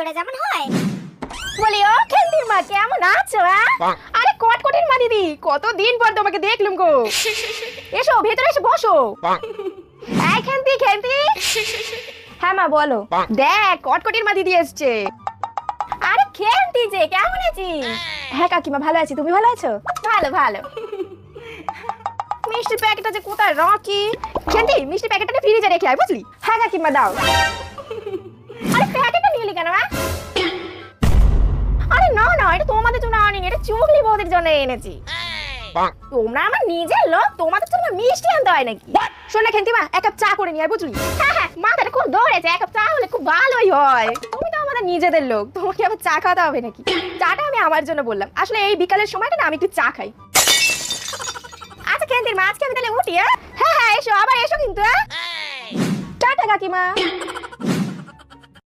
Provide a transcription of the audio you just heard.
ওটা যেমন হয়। বলি ও খেন্তির মা কেমন আছো? আরে কটকটির মা দিদি, কতদিন পর তোমাকে দেখলাম গো। এসো ভেতরে এসে বসো। এই খেন্তি খেন্তি। হ্যাঁ মা বলো। দেখ কটকটির মা দিদি এসছে। আরে খেন্তি যে কেমন আছিস? হ্যাঁ কাকিমা ভালো আছি, তুমি ভালো আছো? ভালো ভালো। মিষ্টির প্যাকেটটা যে কোথায় রাখি? খেন্তি মিষ্টির প্যাকেটটা ফ্রিজে রেখে আয় বুঝলি? হ্যাঁ কাকিমা দাও। আরে প্যাকেটটা নিয়ে এলি কেন? আরে না না, এটা তোমাদের জন্য আনিনি, এটা চুগলি বৌদির জন্য এনেছি। তোমরা আমার নিজের লোক, তোমাদের জন্য মিষ্টি আনতে হয় নাকি? শোন না খেন্তিমা, এক কাপ চা করে নিয়ে বুঝলি? হ্যাঁ হ্যাঁ, মাথাটা খুব দৌড়েছে, এক কাপ চা হলে খুব ভালোই হয়। তুমি তো আমাদের নিজেদের লোক, তোমাকে আবার চা খাওয়াতে হবে নাকি? চাটা আমি আমার জন্য বললাম, আসলে এই বিকালের সময়টা না আমি একটু চা খাই। আচ্ছা খেন্তির মা, আজকে আমি তাহলে উঠি। হ্যাঁ হ্যাঁ এসো, আবার এসো কিন্তু। টাটা কাকিমা।